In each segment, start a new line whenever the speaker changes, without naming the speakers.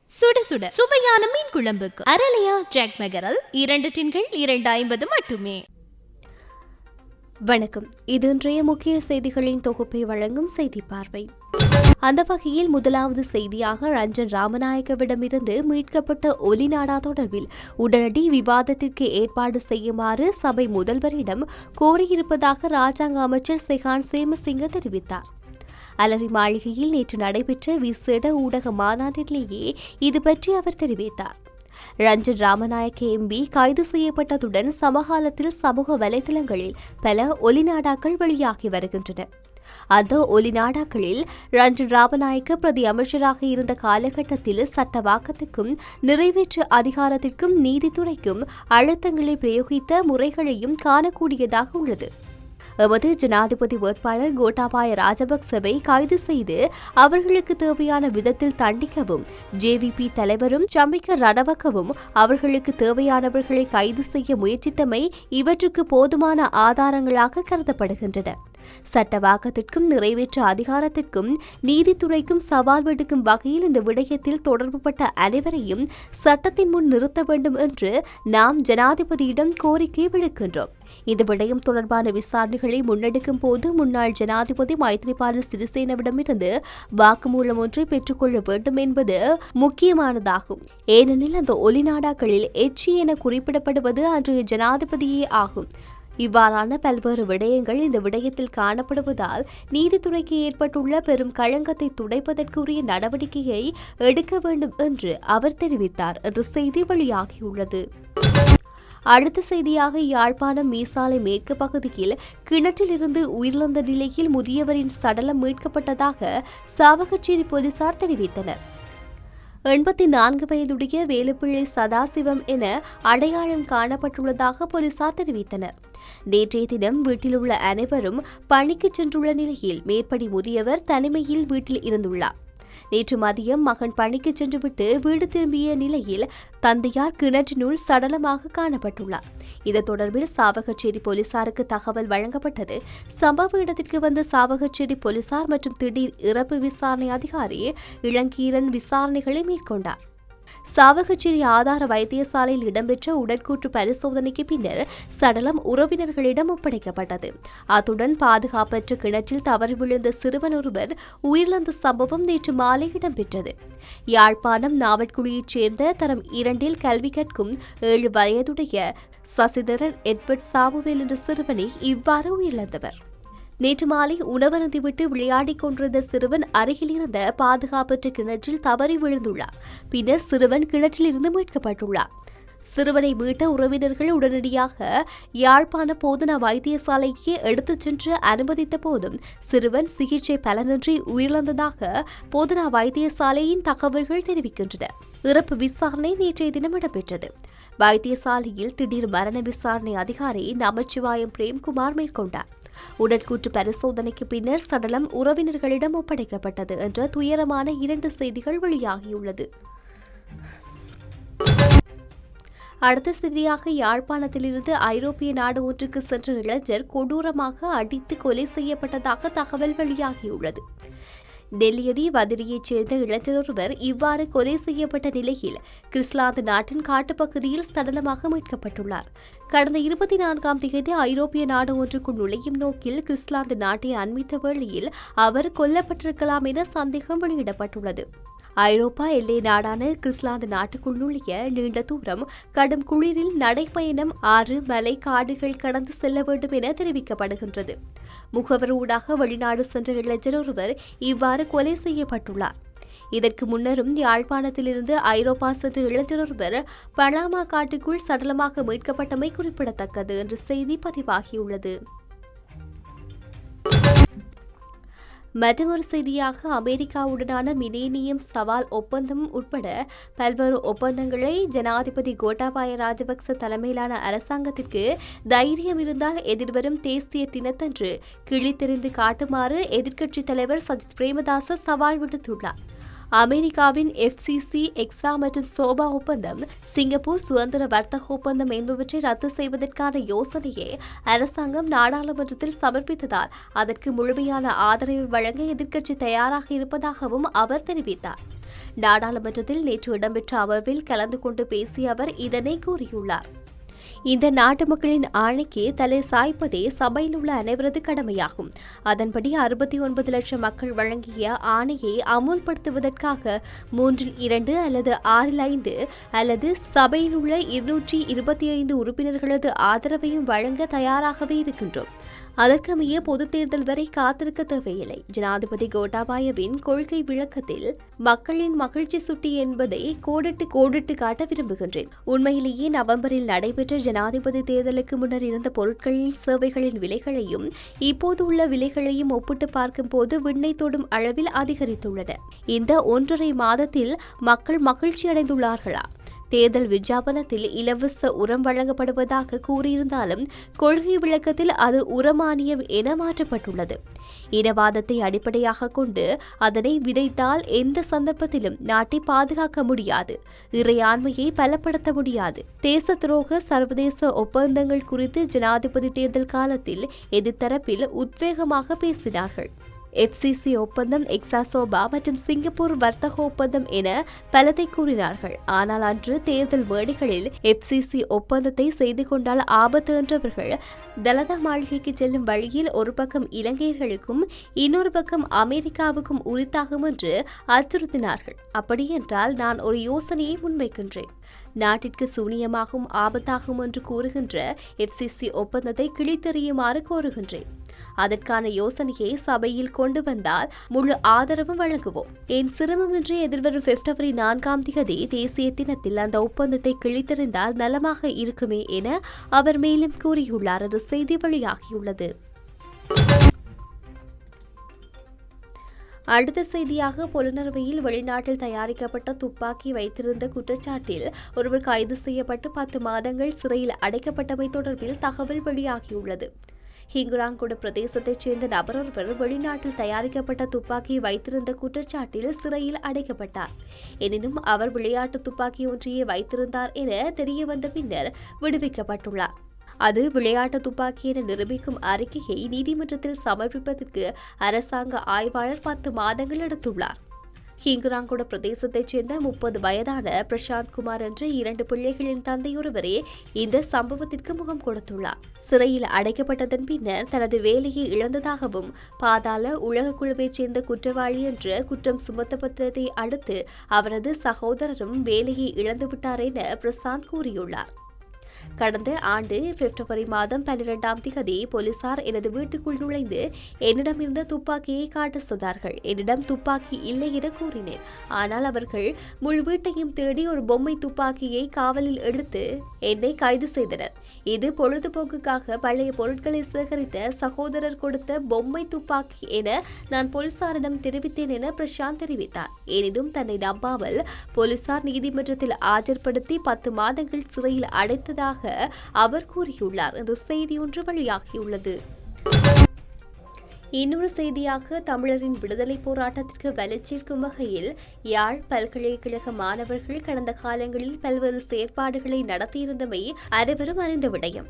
சுட சுட சுவையான மீன் குழம்புக்கு அரலியா ஜாக் மெகரல் 2 டின்கள் 250 மட்டுமே.
வணக்கம். இது இன்றைய முக்கிய செய்திகளின் தொகுப்பை வழங்கும் செய்தி பார்வை. அந்த வகையில் முதலாவது செய்தியாக ரஞ்சன் ராமநாயக்கவிடமிருந்து மீட்கப்பட்ட ஒலிநாடா தொடர்பில் உடனடி விவாதத்திற்கு ஏற்பாடு செய்யுமாறு சபை முதல்வரிடம் கோரியிருப்பதாக ராஜாங்க அமைச்சர் செகான் சேமசிங்க தெரிவித்தார். அலரி மாளிகையில் நேற்று நடைபெற்ற விசேட ஊடக மாநாட்டிலேயே இது பற்றி அவர் தெரிவித்தார். ரஞ்சன் ராமநாயக்க எம்பி கைது செய்யப்பட்டதுடன் சமகாலத்தில் சமூக வலைதளங்களில் பல ஒலிநாடாக்கள் வெளியாகி வருகின்றன. அந்த ஒலிநாடாக்களில் ரஞ்சன் ராமநாயக்க பிரதி அமைச்சராக இருந்த காலகட்டத்தில் சட்டவாக்கத்துக்கும் நிறைவேற்று அதிகாரத்திற்கும் நீதித்துறைக்கும் அழுத்தங்களை பிரயோகித்த முறைகளையும் காணக்கூடியதாக உள்ளது. எமது ஜனாதிபதி வேட்பாளர் கோட்டாபாய ராஜபக்சவை கைது செய்து அவர்களுக்கு தேவையான விதத்தில் தண்டிக்கவும், ஜேவிபி தலைவரும் சம்பிக்க ரணவக்கவும் அவர்களுக்கு தேவையானவர்களை கைது செய்ய முயற்சித்தமை இவற்றுக்கு போதுமான ஆதாரங்களாக கருதப்படுகின்றன. சட்டவாக்கத்திற்கும் நிறைவேற்று அதிகாரத்திற்கும் நீதித்துறைக்கும் சவால் விடுக்கும் வகையில் இந்த விடயத்தில் தொடர்புபட்ட அனைவரையும் சட்டத்தின் முன் நிறுத்த வேண்டும் என்று நாம் ஜனாதிபதியிடம் கோரிக்கை விடுக்கின்றோம். இந்த விடயம் தொடர்பான விசாரணைகளை முன்னெடுக்கும் போது முன்னாள் ஜனாதிபதி மைத்ரிபால சிறிசேனவிடமிருந்து வாக்குமூலம் ஒன்றை பெற்றுக்கொள்ள வேண்டும் என்பது முக்கியமானதாகும். ஏனெனில் அந்த ஒலிநாடாக்களில் எச்சி என குறிப்பிடப்படுவது அன்றைய ஜனாதிபதியே ஆகும். இவ்வாறான பல்வேறு விடயங்கள் இந்த விடயத்தில் காணப்படுவதால் நீதித்துறைக்கு ஏற்பட்டுள்ள பெரும் களங்கத்தை துடைப்பதற்குரிய நடவடிக்கையை எடுக்க வேண்டும் என்று அவர் தெரிவித்தார் என்று செய்தி வெளியாகியுள்ளது. அடுத்த செய்தியாக யாழ்ப்பாணம் மீசாலை மேற்கு பகுதியில் கிணற்றிலிருந்து உயிரிழந்த நிலையில் முதியவரின் சடலம் மீட்கப்பட்டதாக சாவகச்சேரி போலீசார் தெரிவித்தனர். 84 வயதுடைய வேலுப்பிள்ளை சதாசிவம் என அடையாளம் காணப்பட்டுள்ளதாக போலீசார் தெரிவித்தனர். நேற்றைய தினம் வீட்டில் உள்ள அனைவரும் பணிக்கு சென்றுள்ள நிலையில் மேற்படி முதியவர் தனிமையில் வீட்டில் இருந்துள்ளார். நேற்று மதியம் மகன் பணிக்கு சென்றுவிட்டு வீடு திரும்பிய நிலையில் தந்தையார் கிணற்றினுள் சடலமாக காணப்பட்டுள்ளார். இது தொடர்பில் சாவகச்சேரி போலீசாருக்கு தகவல் வழங்கப்பட்டது. சம்பவ இடத்திற்கு வந்த சாவகச்சேரி போலீசார் மற்றும் திடீர் இறப்பு விசாரணை அதிகாரி இளங்கீரன் விசாரணைகளை மேற்கொண்டார். சாவகச்சேரி ஆதார வைத்தியசாலையில் இடம்பெற்ற உடற்கூற்று பரிசோதனைக்கு பின்னர் சடலம் உறவினர்களிடம் ஒப்படைக்கப்பட்டது. அத்துடன் பாதுகாப்பற்ற கிணற்றில் தவறி விழுந்த சிறுவன் ஒருவர் உயிரிழந்த சம்பவம் நேற்று மாலை இடம்பெற்றது. யாழ்ப்பாணம் நாவற்குழியைச் சேர்ந்த தரம் 2 கல்வி கற்கும் 7 வயதுடைய சசிதரன் எட்வர்ட் சாமுவேல் என்ற சிறுவனை இவ்வாறு உயிரிழந்தவர். நேற்று மாலை உணவருந்திவிட்டு விளையாடிக் கொண்டிருந்த சிறுவன் அருகில் இருந்த பாதுகாப்பற்ற கிணற்றில் தவறி விழுந்துள்ளார். பின்னர் சிறுவன் கிணற்றிலிருந்து மீட்கப்பட்டுள்ளார். சிறுவனை மீட்ட உறவினர்கள் உடனடியாக யாழ்ப்பாண போதனா வைத்தியசாலைக்கு எடுத்துச் சென்று அனுமதித்த போதும் சிறுவன் சிகிச்சை பலனின்றி உயிரிழந்ததாக போதனா வைத்தியசாலையின் தகவல்கள் தெரிவிக்கின்றன. இறப்பு விசாரணை நேற்றைய தினம் இடம்பெற்றது. வைத்தியசாலையில் திடீர் மரண விசாரணை அதிகாரி நமச்சிவாயம் பிரேம்குமார் மேற்கொண்டார். உடற்கூற்று பரிசோதனைக்கு பின்னர் சடலம் உறவினர்களிடம் ஒப்படைக்கப்பட்டது என்ற துயரமான 2 செய்திகள் வெளியாகியுள்ளது. அடுத்த செய்தியாக யாழ்ப்பாணத்திலிருந்து ஐரோப்பிய நாடு ஒன்றுக்கு சென்ற இளைஞர் கொடூரமாக அடித்து கொலை செய்யப்பட்டதாக தகவல் வெளியாகியுள்ளது. டெல்லியடி வதிரியைச் சேர்ந்த இளைஞர் ஒருவர் இவ்வாறு கொலை செய்யப்பட்ட நிலையில் கிறிஸ்லாந்து நாட்டின் காட்டுப்பகுதியில் சடலமாக மீட்கப்பட்டுள்ளார். கடந்த 24ஆம் தேதி ஐரோப்பிய நாடு ஒன்றுக்குள் நுழையும் நோக்கில் கிறிஸ்லாந்து நாட்டை அண்மித்த வேளையில் அவர் கொல்லப்பட்டிருக்கலாம் என சந்தேகம் வெளியிடப்பட்டுள்ளது. ஐரோப்பா எல்லை நாடான கிறிஸ்லாந்து நாட்டுக்குள் நுழைய நீண்ட தூரம் கடும் குளிரில் நடைப்பயணம் 6 மலை காடுகள் கடந்து செல்ல வேண்டும் என தெரிவிக்கப்படுகின்றது. முகவர் ஊடாக வெளிநாடு சென்ற இளைஞர் ஒருவர் இவ்வாறு கொலை செய்யப்பட்டுள்ளார். இதற்கு முன்னரும் யாழ்ப்பாணத்திலிருந்து ஐரோப்பா சென்ற இளைஞர் ஒருவர் பனாமா காட்டுக்குள் சடலமாக மீட்கப்பட்டமை குறிப்பிடத்தக்கது என்று செய்தி பதிவாகியுள்ளது. மற்றொரு செய்தியாக அமெரிக்காவுடனான மிலேனியம் சவால் ஒப்பந்தம் உட்பட பல்வேறு ஒப்பந்தங்களை ஜனாதிபதி கோட்டாபாய ராஜபக்ச தலைமையிலான அரசாங்கத்திற்கு தைரியம் இருந்தால் எதிர்வரும் தேசிய தினத்தன்று கிழித்தெறிந்து காட்டுமாறு எதிர்க்கட்சித் தலைவர் சஜித் பிரேமதாச சவால் விடுத்துள்ளார். அமெரிக்காவின் FCC, எக்ஸா மற்றும் சோபா ஒப்பந்தம், சிங்கப்பூர் சுதந்திர வர்த்தக ஒப்பந்தம் என்பவற்றை ரத்து செய்வதற்கான யோசனையை அரசாங்கம் நாடாளுமன்றத்தில் சமர்ப்பித்ததால் அதற்கு முழுமையான ஆதரவை வழங்க எதிர்க்கட்சி தயாராக இருப்பதாகவும் அவர் தெரிவித்தார். நாடாளுமன்றத்தில் நேற்று இடம்பெற்ற அமர்வில் கலந்து கொண்டு பேசிய அவர் இதனை கூறியுள்ளார். இந்த நாட்டு மக்களின் ஆணைக்கு தலை சாய்ப்பதே சபையில் உள்ள அனைவரது கடமையாகும். அதன்படி 69 லட்சம் மக்கள் வழங்கிய ஆணையை அமுல்படுத்துவதற்காக 3/2 அல்லது 6/5 அல்லது சபையில் உள்ள 225 உறுப்பினர்களது ஆதரவையும் வழங்க தயாராகவே இருக்கின்றோம். அதற்கமைய பொதுத் தேர்தல் வரை காத்திருக்க தேவையில்லை. ஜனாதிபதி கோட்டாபாயவின் கொள்கை விளக்கத்தில் மக்களின் மகிழ்ச்சி சுட்டி என்பதை கோடிட்டு காட்ட விரும்புகின்றேன். உண்மையிலேயே நவம்பரில் நடைபெற்ற ஜனாதிபதி தேர்தலுக்கு முன்னர் இருந்த பொருட்களின் சேவைகளின் விலைகளையும் இப்போது உள்ள விலைகளையும் ஒப்பிட்டு பார்க்கும் போது விண்ணை தொடும் அளவில் அதிகரித்துள்ளன. இந்த 1.5 மாதத்தில் மக்கள் மகிழ்ச்சி அடைந்துள்ளார்களா? தேர்தல் விஞ்ஞாபனத்தில் இலவச உரம் வழங்கப்படுவதாக கூறியிருந்தாலும் கொள்கை விளக்கத்தில் அது உரமானியம் என மாற்றப்பட்டுள்ளது. இனவாதத்தை அடிப்படையாக கொண்டு அதனை விதைத்தால் எந்த சந்தர்ப்பத்திலும் நாட்டை பாதுகாக்க முடியாது, இறையாண்மையை பலப்படுத்த முடியாது. தேச துரோக சர்வதேச ஒப்பந்தங்கள் குறித்து ஜனாதிபதி தேர்தல் காலத்தில் எதிர்த்தரப்பில் உத்வேகமாக பேசினார்கள். FCC ஒப்பந்தம், எக்ஸா சோபா மற்றும் சிங்கப்பூர் வர்த்தக ஒப்பந்தம் என பலதை கூறினார்கள். ஆனால் அன்று தேர்தல் மேடைகளில் FCC ஒப்பந்தத்தை செய்து கொண்டால் ஆபத்து என்றவர்கள் தலதா மாளிகைக்கு செல்லும் வழியில் ஒரு பக்கம் இலங்கையர்களுக்கும் இன்னொரு பக்கம் அமெரிக்காவுக்கும் உரித்தாகும் என்று அச்சுறுத்தினார்கள். அப்படியென்றால் நான் ஒரு யோசனையை முன்வைக்கின்றேன். நாட்டிற்கு சூனியமாகும் ஆபத்தாகும் என்று கூறுகின்ற FCC ஒப்பந்தத்தை கிழித்தெறியுமாறு கோருகின்றேன். அதற்கான யோசனையை சபையில் கொண்டு வந்தால் முழு ஆதரவும் வழங்குவோம். என் சிரமமின்றி எதிர்வரும் February 4 தேசிய தினத்தில் அந்த ஒப்பந்தத்தை கிழித்தெறிந்தால் நலமாக இருக்குமே என அவர் மேலும் கூறியுள்ளார் என்று செய்தி வெளியாகியுள்ளது. அடுத்த செய்தியாக, புலனறுவையில் வெளிநாட்டில் தயாரிக்கப்பட்ட துப்பாக்கி வைத்திருந்த குற்றச்சாட்டில் ஒருவர் கைது செய்யப்பட்டு 10 மாதங்கள் சிறையில் அடைக்கப்பட்டமை தொடர்பில் தகவல் வெளியாகியுள்ளது. ஹிங்குராங்குட பிரதேசத்தைச் சேர்ந்த நபர் ஒருவர் வெளிநாட்டில் தயாரிக்கப்பட்ட துப்பாக்கியை வைத்திருந்த குற்றச்சாட்டில் சிறையில் அடைக்கப்பட்டார். எனினும் அவர் விளையாட்டு துப்பாக்கி ஒன்றையே வைத்திருந்தார் என தெரியவந்த பின்னர் விடுவிக்கப்பட்டுள்ளார். அது விளையாட்டு துப்பாக்கி என நிரூபிக்கும் அறிக்கையை நீதிமன்றத்தில் சமர்ப்பிப்பதற்கு அரசாங்க ஆய்வாளர் 10 மாதங்கள் எடுத்துள்ளார். ஹிங்குராங்குட பிரதேசத்தைச் சேர்ந்த 30 வயதான பிரசாந்த் குமார் என்ற 2 பிள்ளைகளின் தந்தையொருவரே இந்த சம்பவத்திற்கு முகம் கொடுத்துள்ளார். சிறையில் அடைக்கப்பட்டதன் பின்னர் தனது வேலையை இழந்ததாகவும் பாதாள உலக குழுவைச் சேர்ந்த குற்றவாளி என்ற குற்றம் சுமத்தப்பட்டதை அடுத்து அவரது சகோதரரும் வேலையை இழந்துவிட்டார் என பிரசாந்த் கூறியுள்ளார். கடந்த ஆண்டு February 12 போலீசார் எனது வீட்டுக்குள் நுழைந்து என்னிடம் இருந்த துப்பாக்கியை காட்ட சொன்னார்கள். என்னிடம் துப்பாக்கி இல்லை என கூறினேன். ஆனால் அவர்கள் முழு வீட்டையும் தேடி ஒரு பொம்மை துப்பாக்கியை காவலில் எடுத்து என்னை கைது செய்தனர். இது பொழுதுபோக்குக்காக பழைய பொருட்களை சேகரித்த சகோதரர் கொடுத்த பொம்மை துப்பாக்கி என நான் போலீசாரிடம் தெரிவித்தேன் என பிரசாந்த் தெரிவித்தார். எனினும் தன்னை நம்பாமல் போலீசார் நீதிமன்றத்தில் ஆஜர்படுத்தி 10 மாதங்கள் சிறையில் அடைத்ததாக அவர் கூறியுள்ளார் என்று செய்தி ஒன்று வெளியாகியுள்ளது. இன்னொரு செய்தியாக, தமிழரின் விடுதலை போராட்டத்திற்கு வலுச்சேர்க்கும் வகையில் யாழ் பல்கலைக்கழக மாணவர்கள் கடந்த காலங்களில் பல்வேறு செயற்பாடுகளை நடத்தியிருந்தமை அனைவரும் அறிந்த விடயம்.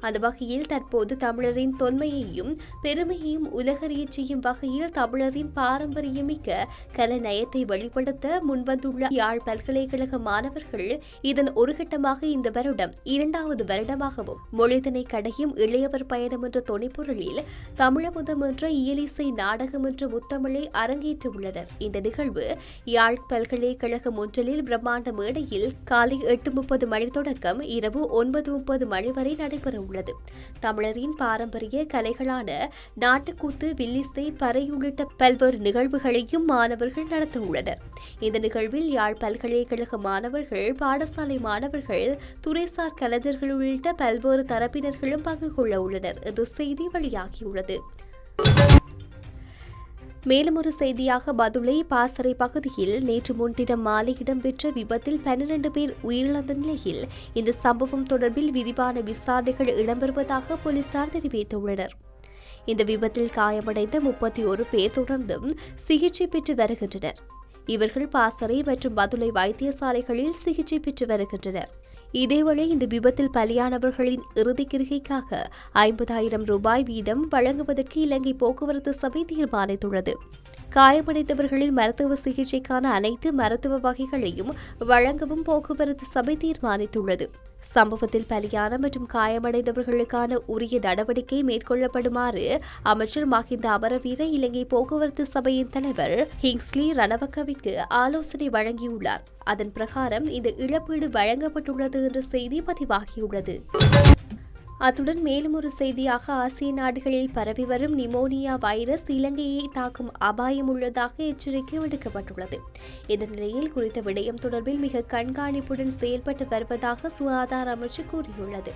அந்த வகையில் தற்போது தமிழரின் தொன்மையையும் பெருமையையும் உலகறியச் செய்யும் வகையில் தமிழரின் பாரம்பரியமிக்க கலைநயத்தை வெளிப்படுத்த முன்வந்துள்ள யாழ் பல்கலைக்கழக மாணவர்கள் இதன் ஒரு கட்டமாக இந்த வருடம் 2வது வருடமாகவும் மொழிதனை கடையும் இளையவர் பயணம் என்ற தொனிப்பொருளில் தமிழமுதம் என்ற இயலிசை நாடகம் என்ற முத்தமிழை அரங்கேற்றுள்ளனர். இந்த நிகழ்வு யாழ் பல்கலைக்கழக முன்றலில் பிரம்மாண்ட மேடையில் காலை 8:30 மணி தொடக்கம் இரவு 9:30 மணி வரை நடைபெறும். தமிழரின் பாரம்பரிய கலைகளான நாட்டுக்கூத்து, வில்லிசை, பறை உள்ளிட்ட பல்வேறு நிகழ்வுகளையும் மாணவர்கள் நடத்த உள்ளனர். இந்த நிகழ்வில் யாழ் பல்கலைக்கழக மாணவர்கள், பாடசாலை மாணவர்கள், துறைசார் கலைஞர்கள் உள்ளிட்ட பல்வேறு தரப்பினர்களும் பங்கு கொள்ள உள்ளனர் என்று செய்தி வெளியாகியுள்ளது. மேலும் ஒரு செய்தியாக, பதுளை பாசறை பகுதியில் நேற்று முன்தினம் மாலை இடம்பெற்ற விபத்தில் 12 பேர் உயிரிழந்த நிலையில் இந்த சம்பவம் தொடர்பில் விரிவான விசாரணைகள் இடம்பெறுவதாக போலீசார் தெரிவித்துள்ளனர். இந்த விபத்தில் காயமடைந்த 31 பேர் தொடர்ந்தும் சிகிச்சை பெற்று வருகின்றனர். இவர்கள் பாசறை மற்றும் பதுளை வைத்தியசாலைகளில் சிகிச்சை பெற்று வருகின்றனர். இதேவேளை இந்த விபத்தில் பலியானவர்களின் இறுதிக் கிரிகைக்காக 50,000 ரூபாய் வீதம் வழங்குவதற்கு இலங்கை போக்குவரத்து சபை தீர்மானித்துள்ளது. காயமடைந்தவர்களின் மருத்துவ சிகிச்சைக்கான அனைத்து மருத்துவ வகைகளையும் வழங்கவும் போக்குவரத்து சபை தீர்மானித்துள்ளது. சம்பவத்தில் பலியான மற்றும் காயமடைந்தவர்களுக்கான உரிய நடவடிக்கை மேற்கொள்ளப்படுமாறு அமைச்சர் மஹிந்த அமரவீர இலங்கை போக்குவரத்து சபையின் தலைவர் ஹிங்ஸ்லி ரணவக்கவிற்கு ஆலோசனை வழங்கியுள்ளார். அதன் பிரகாரம் இந்த இழப்பீடு வழங்கப்பட்டுள்ளது என்ற செய்தி பதிவாகியுள்ளது. அத்துடன் மேலும் ஒரு செய்தியாக ஆசிய நாடுகளில் பரவி வரும் நிமோனியா வைரஸ் இலங்கையை தாக்கும் அபாயம் உள்ளதாக எச்சரிக்கை விடுக்கப்பட்டுள்ளது. இந்த நிலையில் குறித்த விடயம் தொடர்பில் மிக கண்காணிப்புடன் செயல்பட்டு வருவதாக சுகாதார அமைச்சு கூறியுள்ளது.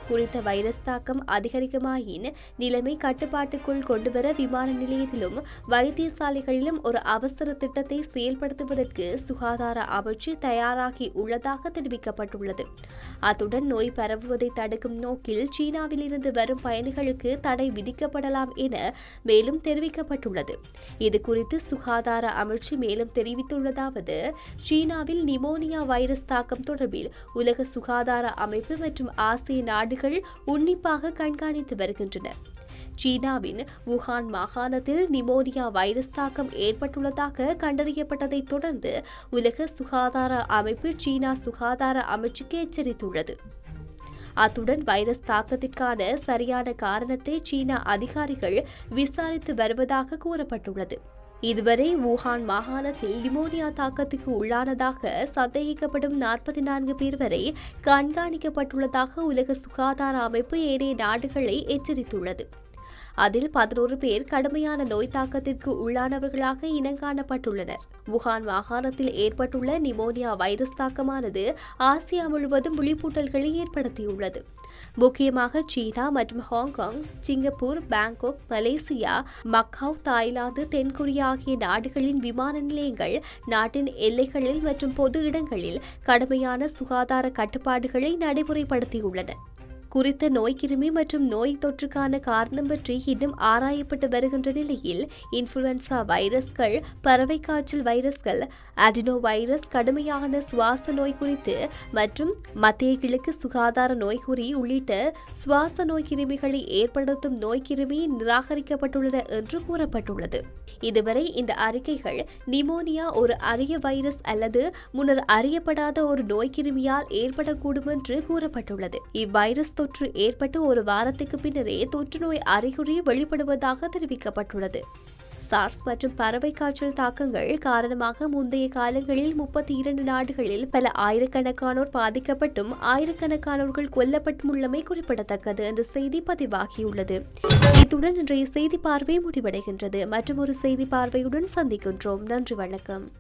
குறித்த வைரஸ் தாக்கம் அதிகரிக்குமாயின் நிலைமை கட்டுப்பாட்டுக்குள் கொண்டுவர விமான நிலையத்திலும் வைத்தியசாலைகளிலும் ஒரு அவசர திட்டத்தை செயல்படுத்துவதற்கு சுகாதார அமைச்சு தயாராகி உள்ளதாக தெரிவிக்கப்பட்டுள்ளது. அத்துடன் நோய் பரவுவதை தடுக்கும் நோக்கில் சீனாவில் இருந்து வரும் பயணிகளுக்கு தடை விதிக்கப்படலாம் என மேலும் தெரிவிக்கப்பட்டுள்ளது. இதுகுறித்து சுகாதார அமைச்சு மேலும் தெரிவித்துள்ளதாவது, சீனாவில் நிமோனியா வைரஸ் தாக்கம் தொடர்பில் உலக சுகாதார அமைப்பு மற்றும் ஆசிய நாடுகள் உன்னிப்பாக கண்காணித்து வருகின்றன. சீனாவின் வுஹான் மாகாணத்தில் நிமோனியா வைரஸ் தாக்கம் ஏற்பட்டுள்ளதாக கண்டறியப்பட்டதைத் தொடர்ந்து உலக சுகாதார அமைப்பு சீனா சுகாதார அமைச்சுக்கு எச்சரித்துள்ளது. அத்துடன் வைரஸ் தாக்கத்திற்கான சரியான காரணத்தை சீனா அதிகாரிகள் விசாரித்து வருவதாக கூறப்பட்டுள்ளது. இதுவரை வுஹான் மாகாணத்தில் நிமோனியா தாக்கத்துக்கு உள்ளானதாக சந்தேகிக்கப்படும் 44 பேர் வரை கண்காணிக்கப்பட்டுள்ளதாக உலக சுகாதார அமைப்பு ஏனைய நாடுகளை எச்சரித்துள்ளது. அதில் 11 பேர் கடுமையான நோய் தாக்கத்திற்கு உள்ளானவர்களாக இனங்காணப்பட்டுள்ளனர். வுஹான் மாகாணத்தில் ஏற்பட்டுள்ள நிமோனியா வைரஸ் தாக்கமானது ஆசியா முழுவதும் விழிப்பூட்டல்களை ஏற்படுத்தியுள்ளது. முக்கியமாக சீனா மற்றும் Hong Kong, Singapore, Bangkok, Malaysia, macaw, Thailand, தென்கொரியா ஆகிய நாடுகளின் விமான நிலையங்கள், நாட்டின் எல்லைகளில் மற்றும் பொது இடங்களில் கடுமையான சுகாதார கட்டுப்பாடுகளை நடைமுறைப்படுத்தியுள்ளன. குறித்த நோய்க்கிருமி மற்றும் நோய் தொற்றுக்கான காரணம் பற்றி இன்னும் ஆராயப்பட்டு வருகின்ற நிலையில் இன்ஃபுளுவன்சா வைரஸ்கள், பறவை காய்ச்சல் வைரஸ்கள், அடினோ வைரஸ், கடுமையான சுவாச நோய் குறித்து மற்றும் மத்திய கிழக்கு சுகாதார நோய்க்குறி உள்ளிட்ட சுவாச நோய் கிருமிகளை ஏற்படுத்தும் நோய்க்கிருமி நிராகரிக்கப்பட்டுள்ளன என்று கூறப்பட்டுள்ளது. இதுவரை இந்த அறிக்கைகள் நிமோனியா ஒரு அரிய வைரஸ் அல்லது முன்னர் அறியப்படாத ஒரு நோய்க்கிருமியால் ஏற்படக்கூடும் என்று கூறப்பட்டுள்ளது. இவ்வைரஸ் தொற்று ஏற்பட்டு ஒரு வாரத்துக்கு பின்னரே தொற்று நோய் அறிகுறி வெளிப்படுவதாக தெரிவிக்கப்பட்டுள்ளது. சார்ஸ் மற்றும் பறவை காய்ச்சல் தாக்கங்கள் காரணமாக முந்தைய காலங்களில் 32 நாடுகளில் பல ஆயிரக்கணக்கானோர் பாதிக்கப்பட்டும் ஆயிரக்கணக்கானோர்கள் கொல்லப்பட்டும் உள்ளமை குறிப்பிடத்தக்கது என்ற செய்தி பதிவாகியுள்ளது. இத்துடன் இன்றைய செய்தி பார்வை முடிவடைகின்றது. மற்றும் ஒரு செய்தி பார்வையுடன் சந்திக்கின்றோம். நன்றி, வணக்கம்.